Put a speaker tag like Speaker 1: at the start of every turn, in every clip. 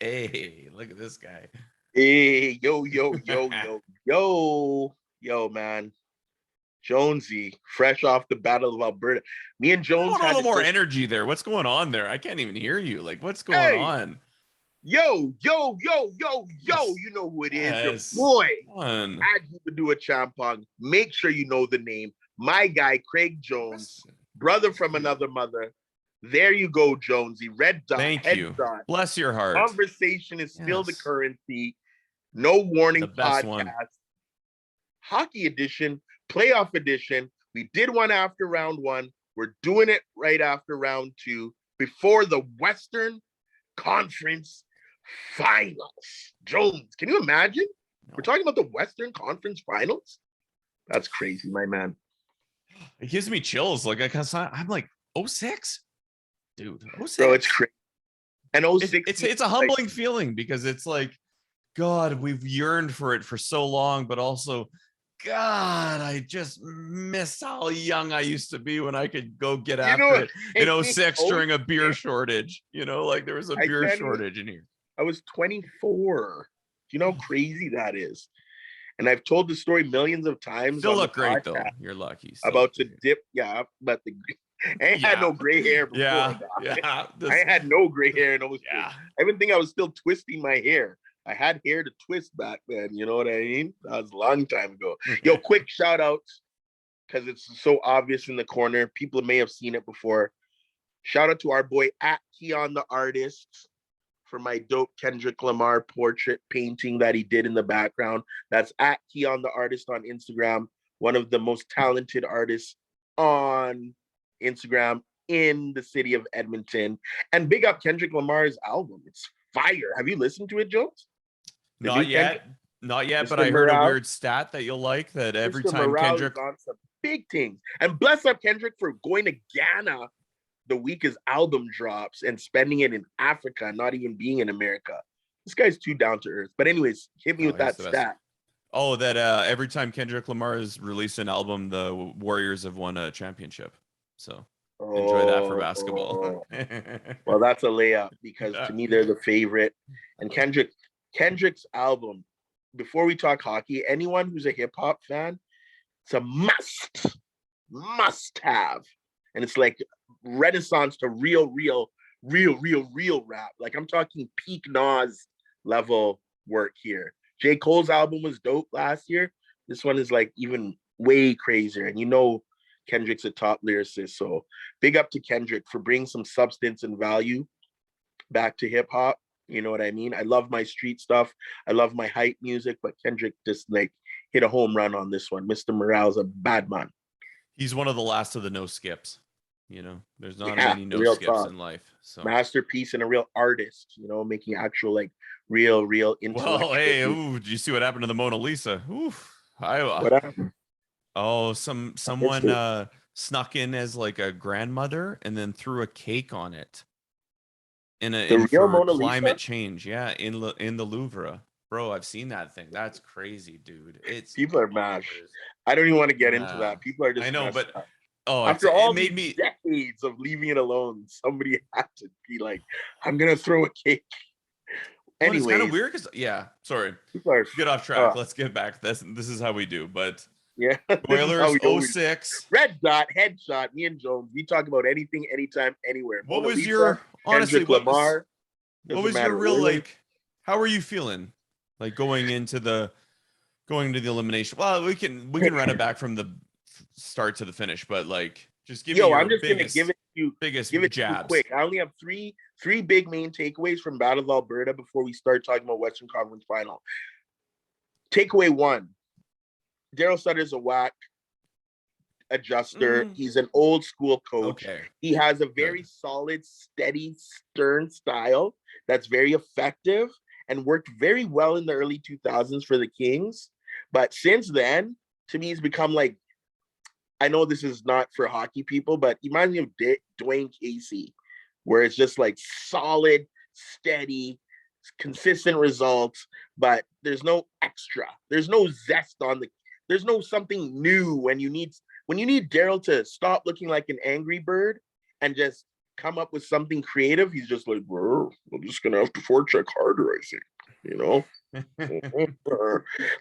Speaker 1: Hey, look at this guy.
Speaker 2: Hey, yo, man. Jonesy, fresh off the Battle of Alberta. Me and
Speaker 1: I
Speaker 2: Jones
Speaker 1: want a
Speaker 2: had
Speaker 1: little
Speaker 2: to
Speaker 1: more
Speaker 2: go,
Speaker 1: energy there. What's going on there? I can't even hear you. Like, what's going
Speaker 2: hey,
Speaker 1: on?
Speaker 2: yo.
Speaker 1: Yes.
Speaker 2: You know who it is. Your
Speaker 1: Yes.
Speaker 2: boy,
Speaker 1: Fun.
Speaker 2: had you to do a champong. Make sure you know the name. My guy, Craig Jones, brother from another mother. There you go, Jonesy. Red dot,
Speaker 1: Thank you.
Speaker 2: headshot.
Speaker 1: Bless your heart.
Speaker 2: Conversation is still the
Speaker 1: Yes.
Speaker 2: currency. No
Speaker 1: The
Speaker 2: warning
Speaker 1: best one.
Speaker 2: podcast. Hockey edition, playoff edition. We did one after round one. We're doing it right after round two before the Western Conference Finals. Jones, can you imagine? We're talking about the Western Conference Finals? That's crazy, my man.
Speaker 1: It gives me chills. Like, I'm like, 06? Dude,
Speaker 2: Bro, it's
Speaker 1: 06.
Speaker 2: crazy. And 06,
Speaker 1: It's a humbling feeling because it's like, God, we've yearned for it for so long, but also, God, I just miss how young I used to be when I could go get after it in 06 during a beer shortage. Like there was a beer shortage in here.
Speaker 2: I was 24. Do you know how crazy that is? And I've told the story millions of times.
Speaker 1: Still
Speaker 2: on
Speaker 1: look
Speaker 2: the
Speaker 1: great,
Speaker 2: podcast
Speaker 1: though. You're lucky.
Speaker 2: About to dip. Yeah, but I ain't had no gray hair before.
Speaker 1: Yeah.
Speaker 2: I had no gray hair in 06.
Speaker 1: Yeah.
Speaker 2: I even think I was still twisting my hair. I had hair to twist back then. You know what I mean? That was a long time ago. Yo, quick shout outs because it's so obvious in the corner. People may have seen it before. Shout out to our boy at Keon the Artist for my dope Kendrick Lamar portrait painting that he did in the background. That's at Keon the Artist on Instagram. One of the most talented artists on Instagram in the city of Edmonton. And big up Kendrick Lamar's album. It's fire. Have you listened to it, Jones?
Speaker 1: Not yet. Not yet, but I heard a weird stat that you'll like that every
Speaker 2: Mr.
Speaker 1: time
Speaker 2: Morale
Speaker 1: Kendrick
Speaker 2: is on some big things. And bless up Kendrick for going to Ghana the week his album drops and spending it in Africa, not even being in America. This guy's too down to earth. But anyways, hit me with that stat.
Speaker 1: Oh, that every time Kendrick Lamar has released an album, the Warriors have won a championship. So enjoy that for basketball.
Speaker 2: Well, that's a layup because to me they're the favorite. And Kendrick's album, before we talk hockey, anyone who's a hip hop fan, it's a must have. And it's like renaissance to real rap. Like I'm talking peak Nas level work here. J. Cole's album was dope last year. This one is like even way crazier. And Kendrick's a top lyricist. So big up to Kendrick for bringing some substance and value back to hip hop. You know what I mean? I love my street stuff. I love my hype music, but Kendrick just like hit a home run on this one. Mr. Morale's a bad man.
Speaker 1: He's one of the last of the no skips. There's not many no skips in life. So
Speaker 2: masterpiece and a real artist, making actual like real intellectual.
Speaker 1: Well, hey, did you see what happened to the Mona Lisa?
Speaker 2: What happened?
Speaker 1: Oh, someone snuck in as like a grandmother and then threw a cake on it. For
Speaker 2: Mona
Speaker 1: climate
Speaker 2: Lisa?
Speaker 1: change, yeah, in the Louvre. Bro, I've seen that thing. That's crazy, dude.
Speaker 2: People are mashed. I don't even want to get into that. People are just.
Speaker 1: I know, but
Speaker 2: up.
Speaker 1: Oh,
Speaker 2: after all these decades of leaving it alone, somebody had to be like, "I'm gonna throw a cake."
Speaker 1: Anyway, it's kind of weird because sorry, get off track. Let's get back. This is how we do. But
Speaker 2: yeah,
Speaker 1: Oilers 06
Speaker 2: red dot headshot. Me and Jones, we talk about anything, anytime, anywhere.
Speaker 1: What Mona was Lisa, your honestly? What was your real like? How are you feeling? Like going into the elimination? Well, we can run it back from the start to the finish, but like just give me your
Speaker 2: I'm just gonna give it to you.
Speaker 1: Biggest
Speaker 2: give it
Speaker 1: jabs.
Speaker 2: To you quick. I only have three big main takeaways from Battle of Alberta before we start talking about Western Conference Final. Takeaway one: Daryl Sutter's a whack adjuster. He's an old school coach.
Speaker 1: Okay.
Speaker 2: He has a very solid, steady, stern style that's very effective and worked very well in the early 2000s for the Kings. But since then, to me, he's become like, I know this is not for hockey people, but he reminds me of Dwayne Casey, where it's just like solid, steady, consistent results, but there's no extra. There's no zest there's no something new when you need Daryl to stop looking like an angry bird and just come up with something creative, he's just like, we're just gonna have to forecheck harder, I think. You know,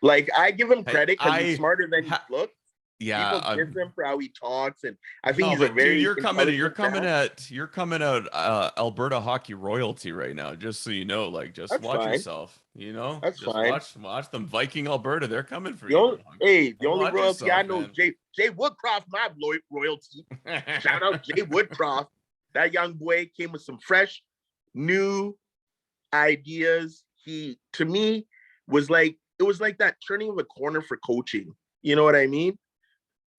Speaker 2: like I give him credit because he's smarter than he looks.
Speaker 1: Yeah,
Speaker 2: People diss him for how he talks, and I think
Speaker 1: no,
Speaker 2: he's a
Speaker 1: but dude,
Speaker 2: very
Speaker 1: you're coming
Speaker 2: man.
Speaker 1: out Alberta hockey royalty right now. Just so you know, like, just
Speaker 2: That's
Speaker 1: watch
Speaker 2: fine.
Speaker 1: yourself. You know,
Speaker 2: That's
Speaker 1: just
Speaker 2: fine.
Speaker 1: watch them Viking Alberta. They're coming for
Speaker 2: The
Speaker 1: you.
Speaker 2: only, the only
Speaker 1: Watch
Speaker 2: royalty I
Speaker 1: yourself,
Speaker 2: know is
Speaker 1: man.
Speaker 2: Jay Woodcroft, my royalty. Shout out Jay Woodcroft. That young boy came with some fresh, new ideas. He, to me, was like, it was like that turning of a corner for coaching. You know what I mean?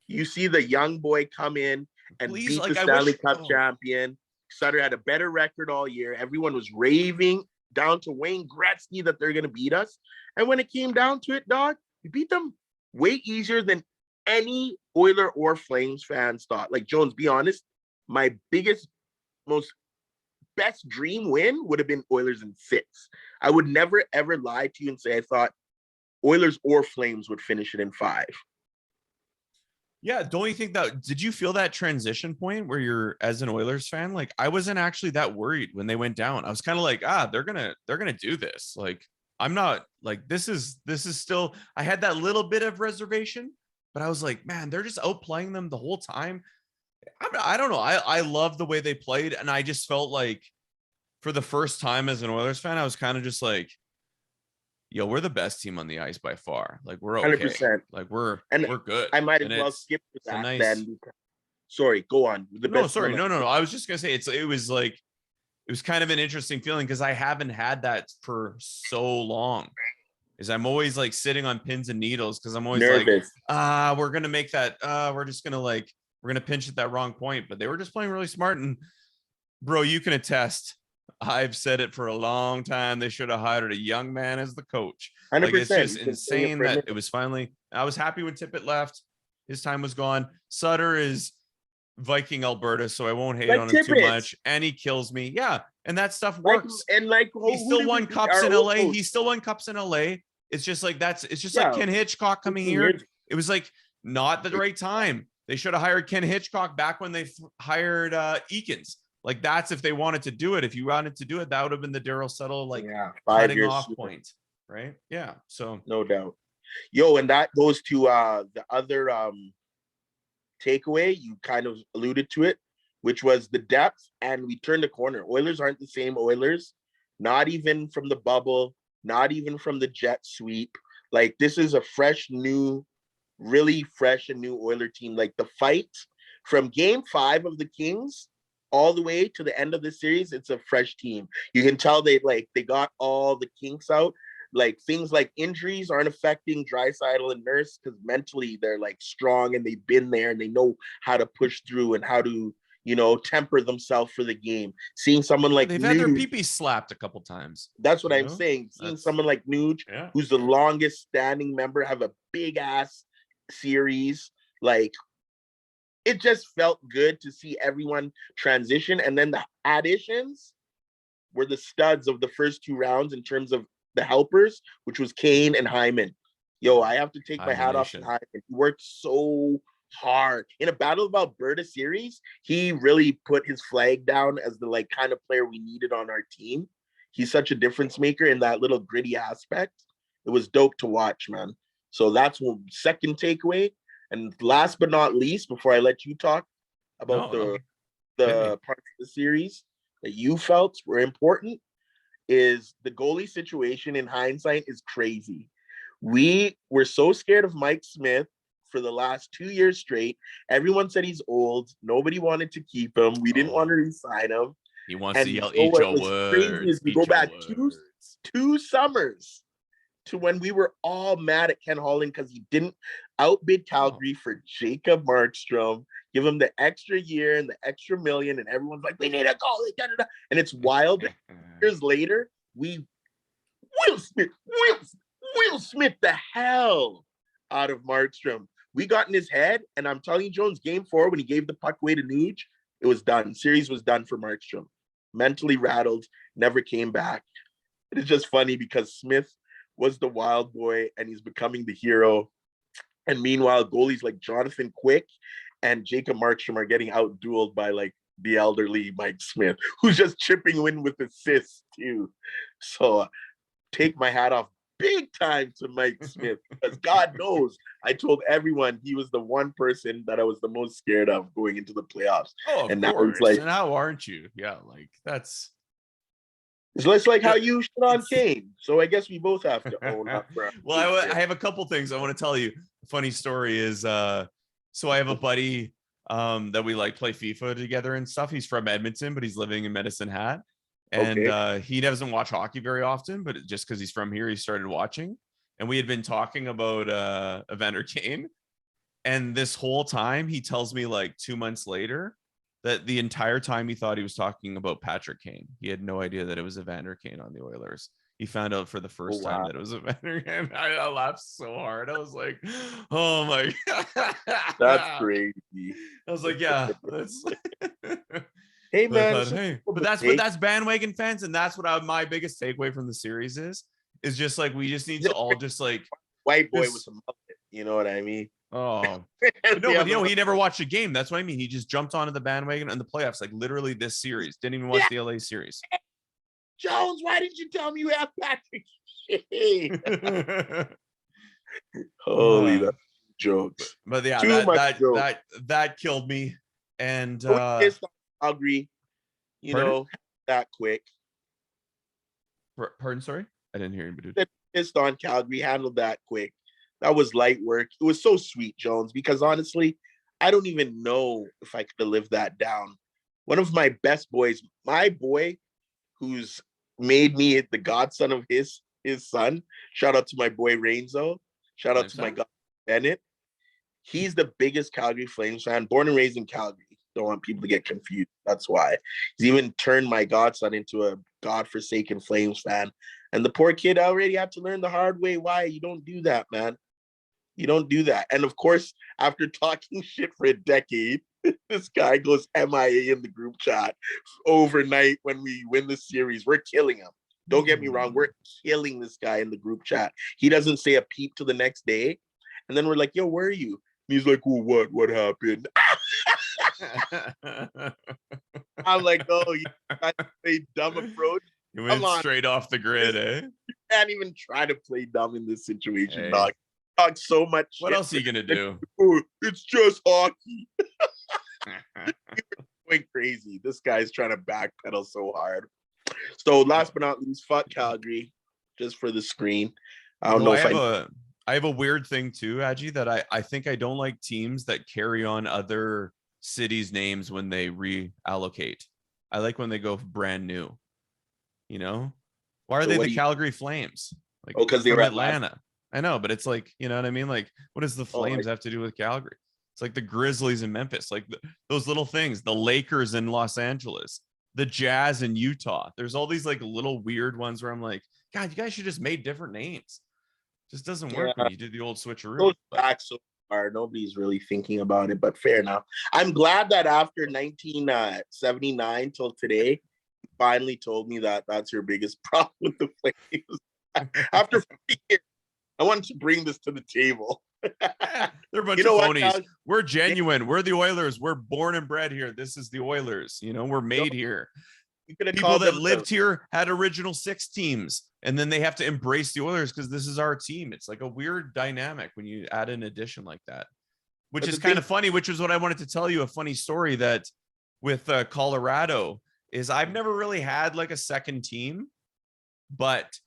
Speaker 2: You see the young boy come in and
Speaker 1: Please,
Speaker 2: beat the
Speaker 1: like, I
Speaker 2: Stanley
Speaker 1: wish.
Speaker 2: Cup champion. Sutter had a better record all year. Everyone was raving down to Wayne Gretzky that they're going to beat us. And when it came down to it, dog, we beat them way easier than any Oiler or Flames fans thought. Like, Jones, be honest, my biggest, most best dream win would have been Oilers in 6. I would never, ever lie to you and say I thought Oilers or Flames would finish it in 5.
Speaker 1: Yeah, don't you think that, did you feel that transition point where you're, as an Oilers fan, like, I wasn't actually that worried when they went down. I was kind of like, they're gonna do this. Like, I'm not like, this is still, I had that little bit of reservation, but I was like, man, they're just outplaying them the whole time. I don't know. I love the way they played, and I just felt like, for the first time as an Oilers fan, I was kind of just like, yo, we're the best team on the ice by far. Like, we're okay.
Speaker 2: 100%.
Speaker 1: Like, we're good.
Speaker 2: I might as
Speaker 1: And
Speaker 2: well skip to that
Speaker 1: nice...
Speaker 2: then. Sorry, go on.
Speaker 1: No. I was just gonna say it was like, it was kind of an interesting feeling because I haven't had that for so long. Is I'm always like sitting on pins and needles because I'm always nervous. Like, we're gonna make that. We're just gonna we're gonna pinch at that wrong point. But they were just playing really smart. And bro, you can attest. I've said it for a long time. They should have hired a young man as the coach.
Speaker 2: 100%.
Speaker 1: Like, it's just insane that it was finally. I was happy when Tippett left. His time was gone. Sutter is Viking Alberta, so I won't hate on him too much. And he kills me. Yeah, and that stuff works. He still won cups in LA. He still won cups in LA. It's just like it's just like Ken Hitchcock coming here. It was like not the right time. They should have hired Ken Hitchcock back when they hired Eakins. Like, that's if they wanted to do it. If you wanted to do it, that would have been the Darryl Sutter cutting off point, right? Yeah. So
Speaker 2: no doubt. Yo, and that goes to the other takeaway. You kind of alluded to it, which was the depth, and we turned the corner. Oilers aren't the same Oilers, not even from the bubble, not even from the jet sweep. Like, this is a fresh, new, really fresh and new Oiler team. Like, the fight from game 5 of the Kings all the way to the end of the series, it's a fresh team. You can tell they got all the kinks out. Like, things like injuries aren't affecting Draisaitl and Nurse because mentally they're like strong and they've been there and they know how to push through and how to, temper themselves for the game. Seeing someone like
Speaker 1: they've had their pee-pee slapped a couple times.
Speaker 2: That's what I'm saying. Seeing someone like Nuge, who's the longest standing member, have a big ass series, like, it just felt good to see everyone transition. And then the additions were the studs of the first 2 rounds in terms of the helpers, which was Kane and Hyman. Yo, I have to take my hat off to Hyman. He worked so hard. In a Battle of Alberta series, he really put his flag down as the kind of player we needed on our team. He's such a difference maker in that little gritty aspect. It was dope to watch, man. So that's one second takeaway. And last but not least, before I let you talk about the parts of the series that you felt were important, is the goalie situation in hindsight is crazy. We were so scared of Mike Smith for the last 2 years straight. Everyone said he's old. Nobody wanted to keep him. We didn't want to re-sign him.
Speaker 1: He wants to yell each words.
Speaker 2: Crazy is we go back two summers to when we were all mad at Ken Holland because he didn't outbid Calgary for Jacob Markstrom, give him the extra year and the extra million, and everyone's like, we need a goalie, da-da-da. And it's wild. Years later, we Will Smith the hell out of Markstrom. We got in his head, and I'm telling you, Jones, game 4, when he gave the puck away to Nuge, it was done. Series was done for Markstrom. Mentally rattled, never came back. It is just funny because Smith was the wild boy and he's becoming the hero. And meanwhile, goalies like Jonathan Quick and Jacob Markstrom are getting out-dueled by the elderly Mike Smith, who's just chipping in with assists too. So take my hat off big time to Mike Smith, because God knows I told everyone he was the one person that I was the most scared of going into the playoffs.
Speaker 1: Oh, of
Speaker 2: and
Speaker 1: course.
Speaker 2: now it's like,
Speaker 1: and how aren't you? Yeah, like that's
Speaker 2: it's less like how you shit on Kane. So I guess we both have to own up.
Speaker 1: Well, I have a couple things I want to tell you. Funny story is so I have a buddy that we like play FIFA together and stuff. He's from Edmonton, but he's living in Medicine Hat. And he doesn't watch hockey very often, but just because he's from here, he started watching. And we had been talking about Evander Kane. And this whole time he tells me like 2 months later that the entire time he thought he was talking about Patrick Kane. He had no idea that it was Evander Kane on the Oilers. He found out for the first time that it was Evander Kane. I laughed so hard. I was like, oh my God.
Speaker 2: That's crazy.
Speaker 1: I was like, yeah, that's
Speaker 2: hey man,
Speaker 1: but that's bandwagon fans, and that's what my biggest takeaway from the series is just like we just need to all just like
Speaker 2: white boy with some mullet, you know what I mean?
Speaker 1: Oh no, but he never watched a game. That's what I mean. He just jumped onto the bandwagon in the playoffs, like literally this series. Didn't even watch the LA series.
Speaker 2: Jones, why didn't you tell me you have Patrick? Holy jokes.
Speaker 1: But yeah, that killed me. And
Speaker 2: Calgary, know, that quick.
Speaker 1: Pardon, sorry? I didn't hear you.
Speaker 2: Pissed on Calgary, handled that quick. That was light work. It was so sweet, Jones, because honestly, I don't even know if I could have lived that down. One of my best boys, my boy, who's made me the godson of his son. Shout out to my boy Rainzo. Shout out to my god Bennett. He's the biggest Calgary Flames fan, born and raised in Calgary. Don't want people to get confused. That's why. He's even turned my godson into a godforsaken Flames fan. And the poor kid already had to learn the hard way why you don't do that, man. You don't do that. And of course, after talking shit for a decade, this guy goes MIA in the group chat overnight when we win the series. We're killing him. Don't get me wrong. We're killing this guy in the group chat. He doesn't say a peep till the next day. And then we're like, yo, where are you? And he's like, well, what? What happened? I'm like, oh, you play dumb approach.
Speaker 1: You went straight off the grid, eh?
Speaker 2: You can't even try to play dumb in this situation, dog. Talk so much.
Speaker 1: What else are you gonna do?
Speaker 2: It's just hockey. Going crazy. This guy's trying to backpedal so hard. So last but not least, fuck Calgary, just for the screen. I don't know if
Speaker 1: I have a weird thing too, Adji, that I think I don't like teams that carry on other cities' names when they reallocate. I like when they go brand new. You know, why are they the Calgary Flames? Like,
Speaker 2: because they're
Speaker 1: Atlanta. I know, but it's like, you know what I mean? Like, what does the Flames have to do with Calgary? It's like the Grizzlies in Memphis, like those little things, the Lakers in Los Angeles, the Jazz in Utah. There's all these like little weird ones where I'm like, God, you guys should just made different names. Just doesn't work when you do the old switcheroo.
Speaker 2: Goes back so far. Nobody's really thinking about it, but fair enough. I'm glad that after 1979 till today, you finally told me that that's your biggest problem with the Flames. After 40 years, I wanted to bring this to the table.
Speaker 1: They're a bunch of phonies. We're genuine. We're the Oilers. We're born and bred here. This is the Oilers. You know, we're made here. People that lived here had original 6 teams, and then they have to embrace the Oilers because this is our team. It's like a weird dynamic when you add an addition like that, which is kind of funny, which is what I wanted to tell you. A funny story that with Colorado is I've never really had like a second team, but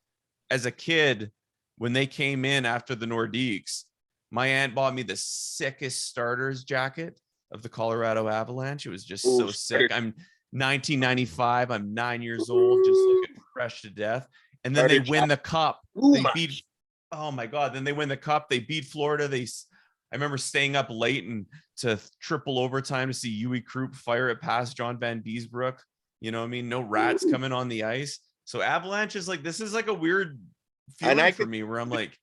Speaker 1: as a kid, when they came in after the Nordiques, my aunt bought me the sickest starters jacket of the Colorado Avalanche. It was just so sick. I'm 1995. I'm 9 years old, just looking fresh to death. And then they win the cup. They beat, oh my God. Then they win the cup. They beat Florida. I remember staying up late and to triple overtime to see Yui Krupp fire it past John Van Diesbroek. You know what I mean? No rats coming on the ice. So Avalanche is like, this is like a weird feeling for me where I'm like,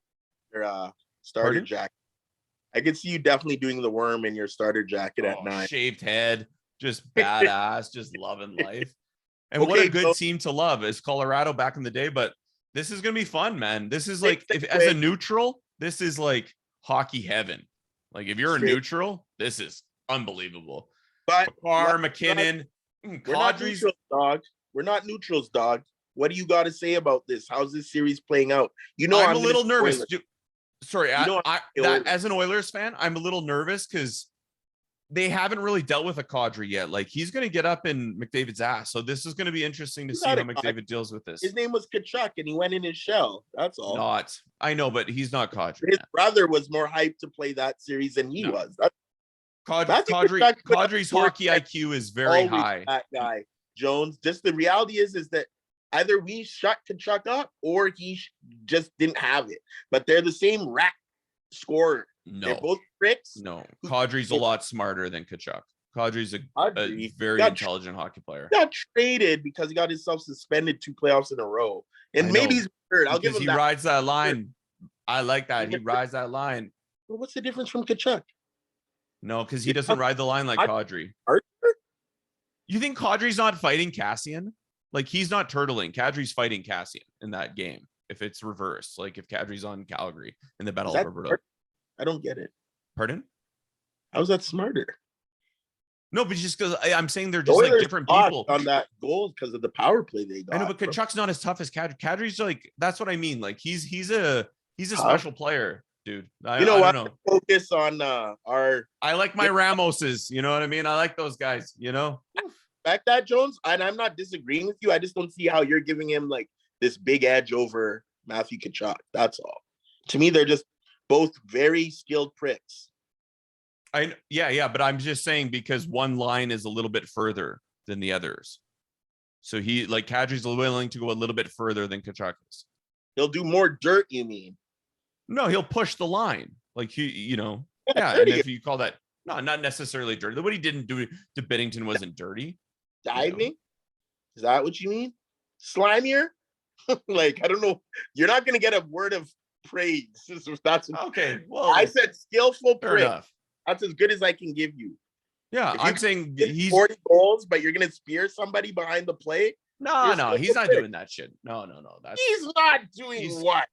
Speaker 2: your starter jacket. I could see you definitely doing the worm in your starter jacket at night.
Speaker 1: Shaved head, just badass, just loving life. And what a good team to love is Colorado back in the day. But this is gonna be fun, man. This is like, as a neutral, this is like hockey heaven. Like if you're a neutral, this is unbelievable. But McKinnon,
Speaker 2: We're not neutrals, dog. We're not neutrals, dog. What do you got to say about this? How's this series playing out? You know,
Speaker 1: I'm a little nervous. Sorry, as an Oilers fan, I'm a little nervous because they haven't really dealt with a Kadri yet. Like, he's going to get up in McDavid's ass. So this is going to be interesting to see how McDavid deals with this.
Speaker 2: His name was Tkachuk, and he went in his shell. That's all.
Speaker 1: I know, but he's not Kadri.
Speaker 2: His brother was more hyped to play that series than he was.
Speaker 1: Kadri's hockey IQ is very high.
Speaker 2: That guy, Jones. Just the reality is that either we shut Tkachuk up or he just didn't have it. But they're the same rat scorer.
Speaker 1: No.
Speaker 2: They're both pricks.
Speaker 1: No. Kadri's a lot smarter than Tkachuk. Kadri's a very intelligent hockey player.
Speaker 2: He got traded because he got himself suspended 2 playoffs in a row. And maybe he's hurt. I'll give him that.
Speaker 1: He rides that line. I like that. He rides that line.
Speaker 2: Well, what's the difference from Tkachuk?
Speaker 1: No, because he doesn't ride the line like Kadri. You think Kadri's not fighting Cassian? Like, he's not turtling. Kadri's fighting Cassian in that game. If it's reversed, like if Kadri's on Calgary in the Battle of Alberta.
Speaker 2: I don't get it.
Speaker 1: Pardon?
Speaker 2: How's that smarter?
Speaker 1: No, but just because I'm saying they're just like different people
Speaker 2: on that goal because of the power play they got.
Speaker 1: I know, but Kachuk's not as tough as Kadri. Kadri's like, that's what I mean. Like, he's a special player, dude. I don't know.
Speaker 2: Focus on our.
Speaker 1: I like my Ramoses. You know what I mean? I like those guys. You know.
Speaker 2: Back that Jones, and I'm not disagreeing with you. I just don't see how you're giving him like this big edge over Matthew Tkachuk. That's all. To me, they're just both very skilled pricks.
Speaker 1: Yeah, but I'm just saying because one line is a little bit further than the others. So Kadri's willing to go a little bit further than Tkachuk is.
Speaker 2: He'll do more dirt, you mean?
Speaker 1: No, he'll push the line. Like and if you call that not necessarily dirty. What he didn't do to Binnington wasn't dirty.
Speaker 2: Diving? Is that what you mean? Slimier? Like, I don't know. You're not gonna get a word of praise. That's
Speaker 1: okay. Well,
Speaker 2: I said skillful
Speaker 1: fair enough.
Speaker 2: That's as good as I can give you.
Speaker 1: Yeah, I'm saying he's
Speaker 2: 40 goals, but you're gonna spear somebody behind the plate.
Speaker 1: No, he's not doing that shit. No.
Speaker 2: He's not doing what?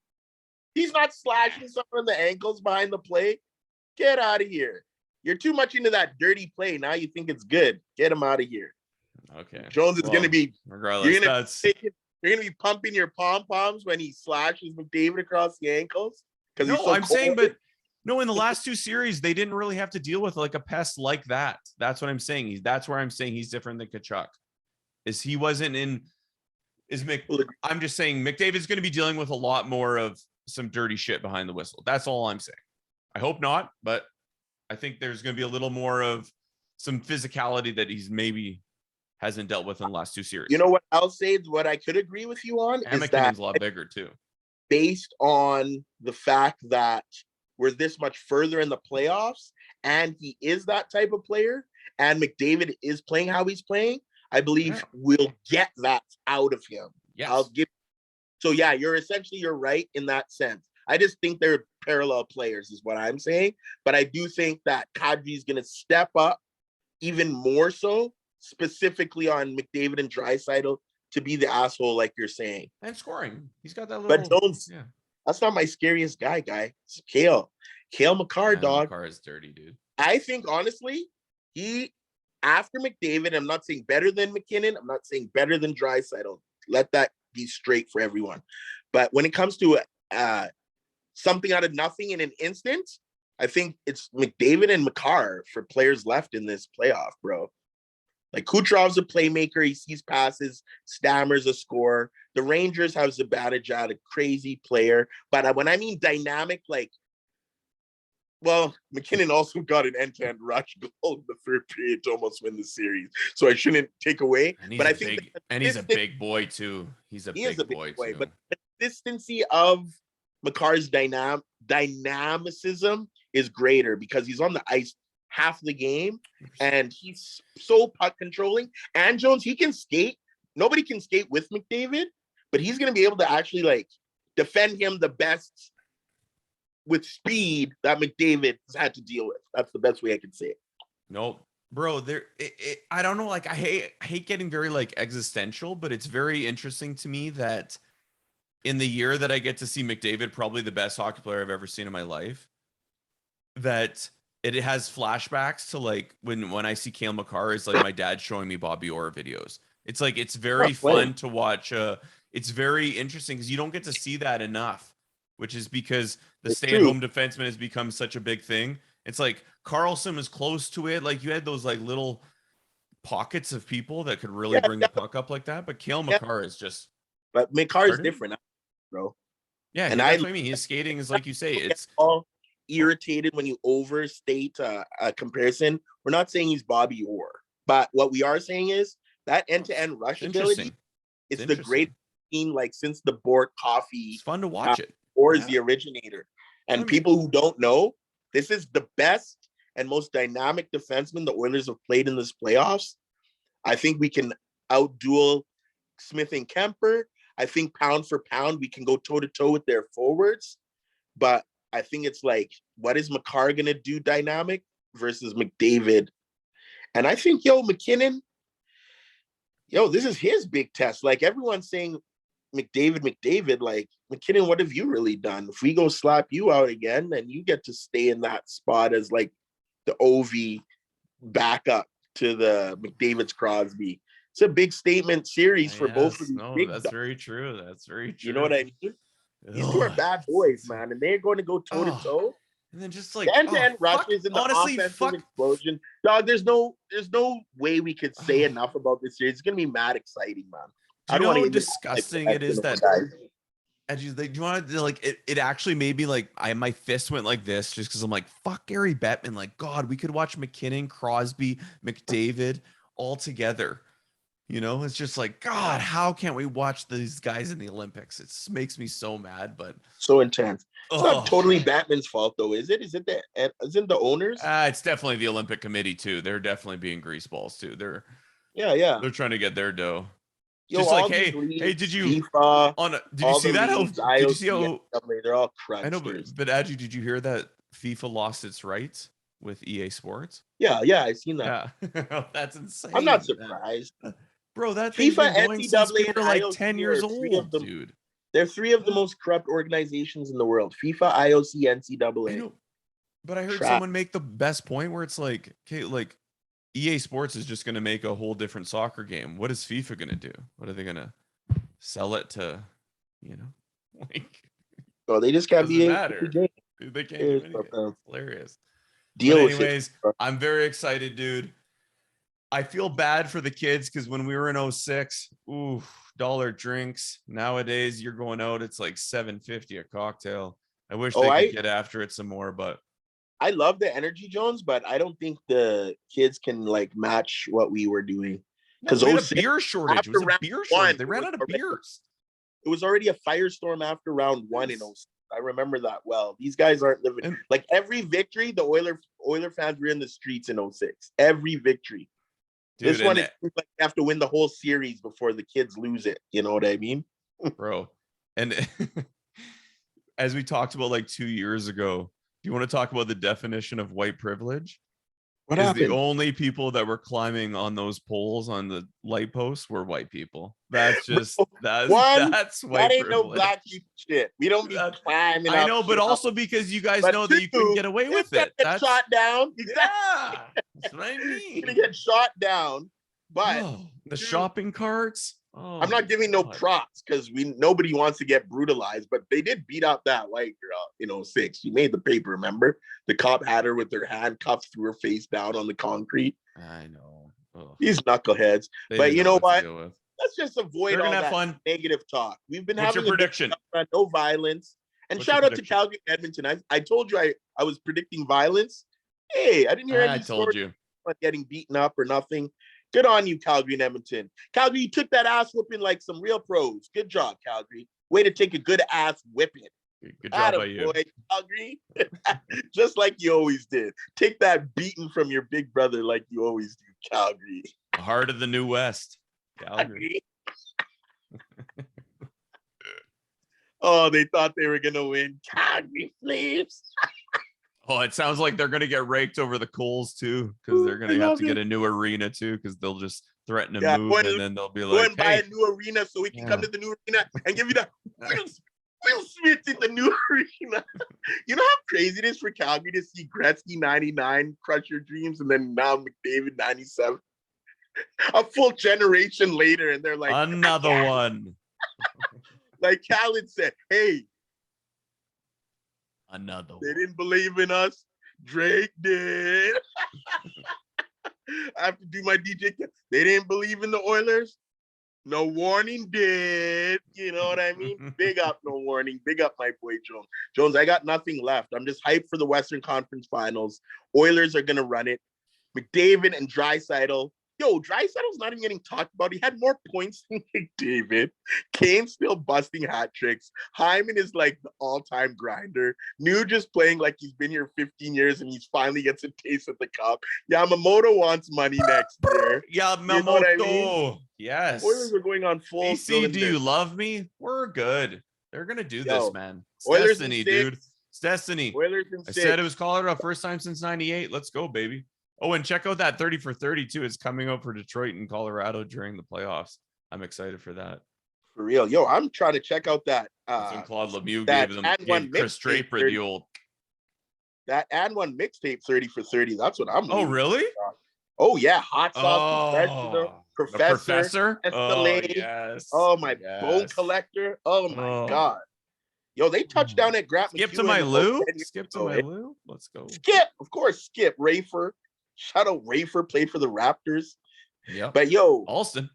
Speaker 2: He's not slashing someone in the ankles behind the plate. Get out of here. You're too much into that dirty play. Now you think it's good. Get him out of here.
Speaker 1: Okay.
Speaker 2: Jones is gonna be
Speaker 1: regardless.
Speaker 2: You're gonna be pumping your pom-poms when he slashes McDavid across the ankles.
Speaker 1: No, I'm saying, but no, in the last 2 series, they didn't really have to deal with like a pest like that. That's what I'm saying. That's where I'm saying he's different than Tkachuk. I'm just saying McDavid's going to be dealing with a lot more of some dirty shit behind the whistle. That's all I'm saying. I hope not, but I think there's going to be a little more of some physicality that he's maybe hasn't dealt with in the last 2 series.
Speaker 2: You know what I'll say? What I could agree with you on
Speaker 1: and
Speaker 2: is
Speaker 1: McKinnon's a lot bigger too.
Speaker 2: Based on the fact that we're this much further in the playoffs and he is that type of player and McDavid is playing how he's playing, I believe we'll get that out of him.
Speaker 1: Yes.
Speaker 2: So yeah, you're right in that sense. I just think they're parallel players is what I'm saying. But I do think that Kadri's going to step up even more so, specifically on McDavid and Draisaitl to be the asshole like you're saying.
Speaker 1: And scoring. He's got that little...
Speaker 2: But Jones, that's not my scariest guy. It's Cale Makar, dog.
Speaker 1: Makar is dirty, dude.
Speaker 2: I think, honestly, after McDavid, I'm not saying better than McKinnon. I'm not saying better than Draisaitl. Let that be straight for everyone. But when it comes to something out of nothing in an instant, I think it's McDavid and Makar for players left in this playoff, bro. Like, Kucherov's a playmaker. He sees passes. Stammer's a scorer. The Rangers have Zibanejad, a crazy player. But when I mean dynamic, McKinnon also got an end-to-end rush goal in the third period to almost win the series. So I shouldn't take away. But I think
Speaker 1: he's a big boy too. He's a big boy too.
Speaker 2: But the consistency of Makar's dynamicism is greater because he's on the ice half the game and he's so puck controlling. And Jones, he can skate. Nobody can skate with McDavid, but he's going to be able to actually defend him the best with speed that McDavid has had to deal with. That's the best way I can say it.
Speaker 1: No, bro, I don't know. Like, I hate getting very existential, but it's very interesting to me that in the year that I get to see McDavid, probably the best hockey player I've ever seen in my life, that it has flashbacks to like when I see Cale Makar, it's like my dad showing me Bobby Orr videos. It's like it's very fun to watch. It's very interesting because you don't get to see that enough, which is because the stay-at-home defenseman has become such a big thing. It's like Carlson was close to it. Like you had those like little pockets of people that could really bring the puck up like that. But Cale Makar is just.
Speaker 2: But Makar is different, bro.
Speaker 1: Yeah, and that's what I mean. His skating is like you say. It's
Speaker 2: all irritated when you overstate a comparison. We're not saying he's Bobby Orr, but what we are saying is that end-to-end rush ability. It's the great team like since the Bort Coffee.
Speaker 1: It's fun to watch it.
Speaker 2: Orr is the originator, and people who don't know, this is the best and most dynamic defenseman the Oilers have played in this playoffs. I think we can outduel Smith and Kemper. I think pound for pound, we can go toe-to-toe with their forwards. But I think it's like, what is Makar going to do dynamic versus McDavid? And I think, McKinnon, this is his big test. Like, everyone's saying McDavid, like, McKinnon, what have you really done? If we go slap you out again, then you get to stay in that spot as, like, the OV backup to the McDavid's Crosby. It's a big statement series for both of these.
Speaker 1: No, that's very true. That's very true.
Speaker 2: You know what I mean? These two are bad boys, man, and they're going to go toe to toe.
Speaker 1: And then just like
Speaker 2: end-to-end rushes and the offensive explosion. Dog, there's no way we could say enough about this series. It's gonna be mad exciting, man.
Speaker 1: I don't know how disgusting it is that. And do you want to like it actually made me like my fist went like this just because I'm like, fuck Gary Bettman. Like, God, we could watch McKinnon, Crosby, McDavid all together. It's just like, God, how can't we watch these guys in the Olympics? It just makes me so mad, but
Speaker 2: so intense. It's not totally Batman's fault, though, is it? Isn't the owners?
Speaker 1: It's definitely the Olympic Committee too. They're definitely being greaseballs too. They're trying to get their dough. Just like, hey, did you
Speaker 2: FIFA,
Speaker 1: did you see that? Did you see how
Speaker 2: they're all crunchers?
Speaker 1: I know, but Adju, did you hear that FIFA lost its rights with EA Sports?
Speaker 2: Yeah, I seen that.
Speaker 1: Yeah, that's insane.
Speaker 2: I'm not surprised.
Speaker 1: Bro, that thing's been going since we were like 10 years old, dude.
Speaker 2: They're three of the most corrupt organizations in the world. FIFA, IOC, NCAA.
Speaker 1: I know, but I heard someone make the best point where it's like, okay, like EA Sports is just going to make a whole different soccer game. What is FIFA going to do? What are they going to sell it to, like...
Speaker 2: Oh, they just got
Speaker 1: be matter. Dude, they can't do anything. It's hilarious. Anyways, I'm very excited, dude. I feel bad for the kids because when we were in 06, dollar drinks. Nowadays, you're going out, it's like $7.50 a cocktail. I wish they could get after it some more, but
Speaker 2: I love the energy, Jones, but I don't think the kids can like match what we were doing. Because
Speaker 1: we had a beer shortage. It was a beer shortage. They ran out of beers.
Speaker 2: It was already a firestorm after round one in 06. I remember that well. These guys aren't living like every victory. The Oiler fans were in the streets in 06. Every victory. Dude, this one, it seems like you have to win the whole series before the kids lose it. You know what I mean?
Speaker 1: Bro. And as we talked about like 2 years ago, do you want to talk about the definition of white privilege?
Speaker 2: What happened?
Speaker 1: The only people that were climbing on those poles on the light posts were white people. That's just that's white
Speaker 2: that ain't
Speaker 1: privilege.
Speaker 2: No black people shit. We don't be climbing.
Speaker 1: I know, but also because you guys know that you couldn't get away with it.
Speaker 2: That's shot down.
Speaker 1: Exactly. Yeah, that's what I mean.
Speaker 2: You're gonna get shot down, but
Speaker 1: the shopping carts.
Speaker 2: I'm not giving no props because nobody wants to get brutalized, but they did beat up that white girl in 06. She made the paper, remember? The cop had her with her handcuffed, threw her face down on the concrete.
Speaker 1: I know.
Speaker 2: These knuckleheads. But you know what? Let's just avoid all that negative talk. We've been having
Speaker 1: a prediction.
Speaker 2: No violence. And shout out to Calgary Edmonton. I told you I was predicting violence. Hey, I didn't hear any stories about getting beaten up or nothing. Good on you, Calgary and Edmonton. Calgary, you took that ass whooping like some real pros. Good job, Calgary. Way to take a good ass whipping.
Speaker 1: Good job by you.
Speaker 2: Boy, Calgary. Just like you always did. Take that beating from your big brother like you always do, Calgary.
Speaker 1: The heart of the New West, Calgary.
Speaker 2: Oh, they thought they were going to win. Calgary Flames.
Speaker 1: Oh, it sounds like they're going to get raked over the coals too, because they're going to have to get a new arena too, because they'll just threaten to move, and then they'll be like,
Speaker 2: "Go and buy a new arena so we can come to the new arena and give you the Will Smith in the new arena. You know how crazy it is for Calgary to see Gretzky 99 crush your dreams, and then now McDavid 97. A full generation later, and they're like,
Speaker 1: another one.
Speaker 2: Like Khaled said, hey,
Speaker 1: Another
Speaker 2: they
Speaker 1: one.
Speaker 2: didn't believe in us. Drake did. I have to do my DJ. They didn't believe in the Oilers. No Warning did. You know what I mean? Big up No Warning. Big up my boy Jones. Jones, I got nothing left. I'm just hyped for the Western Conference Finals. Oilers are going to run it. McDavid and Draisaitl. Yo, Draisaitl's not even getting talked about. He had more points than McDavid. Kane's still busting hat tricks. Hyman is like the all-time grinder. New just playing like he's been here 15 years and he's finally gets a taste at the cup. Yamamoto wants money next year.
Speaker 1: Yamamoto.
Speaker 2: You know what I mean?
Speaker 1: Yes.
Speaker 2: Oilers are going on full
Speaker 1: BC, do
Speaker 2: cylinder.
Speaker 1: you love me? We're good. They're going to do this, man. It's
Speaker 2: Oilers
Speaker 1: destiny,
Speaker 2: in
Speaker 1: dude.
Speaker 2: 6.
Speaker 1: It's destiny.
Speaker 2: Oilers in
Speaker 1: I
Speaker 2: 6.
Speaker 1: said it was Colorado first time since 98. Let's go, baby. Oh, and check out that 30 for 32. It's coming out for Detroit and Colorado during the playoffs. I'm excited for that.
Speaker 2: For real. Yo, I'm trying to check out that.
Speaker 1: That's when Claude Lemieux
Speaker 2: that
Speaker 1: gave Chris Draper the old.
Speaker 2: That and one mixtape 30 for 30. That's what I'm.
Speaker 1: Oh, really?
Speaker 2: Oh, yeah. Hot sauce professional. Professor.
Speaker 1: Oh, yes.
Speaker 2: Oh, my bone collector. Oh, my God. Yo, they touched down at Grant.
Speaker 1: Skip to my Lou. Skip to my Lou. Let's go.
Speaker 2: Skip. Of course, Skip. Rafer. Shout out Rafer. Played for the Raptors.
Speaker 1: Yeah.
Speaker 2: But yo.
Speaker 1: Alston.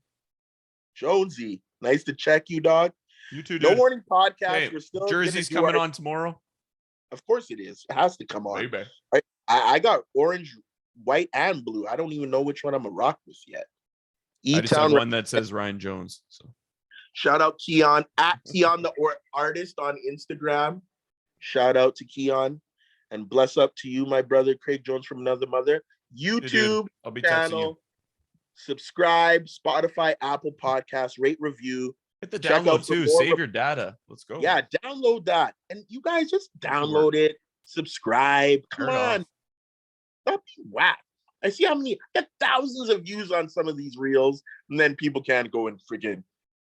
Speaker 1: Jonesy.
Speaker 2: Nice to check you, dog.
Speaker 1: You too, dude.
Speaker 2: No Warning podcast.
Speaker 1: Hey,
Speaker 2: we're still
Speaker 1: Jersey's coming on tomorrow.
Speaker 2: Of course it is. It has to come on.
Speaker 1: Baby.
Speaker 2: I got orange, white, and blue. I don't even know which one I'm a rock with yet.
Speaker 1: I just have one that says Ryan Jones. So
Speaker 2: shout out Keon at Keon the artist on Instagram. Shout out to Keon, and bless up to you, my brother Craig Jones from Another Mother. YouTube
Speaker 1: I'll be
Speaker 2: channel. Subscribe, Spotify, Apple Podcasts, rate, review.
Speaker 1: Hit the download too. Save your data. Let's go.
Speaker 2: Yeah, download that. And you guys just download it. Subscribe. Come on. Don't be whack. I see how many, I got thousands of views on some of these reels, and then people can't go and freaking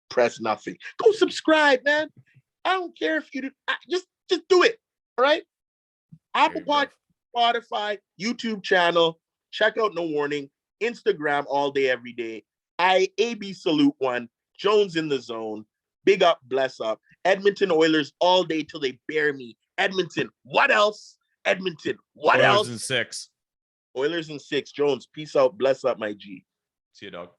Speaker 2: press nothing. Go subscribe, man. I don't care if you do. Just do it. All right. Apple Podcast, Spotify, YouTube channel. Check out No Warning. Instagram all day, every day. AB Salute One. Jones in the Zone. Big up, bless up. Edmonton Oilers all day till they bear me. Edmonton, what else? Edmonton, what else?
Speaker 1: Oilers in 6.
Speaker 2: Oilers in 6. Jones, peace out. Bless up, my G.
Speaker 1: See you, dog.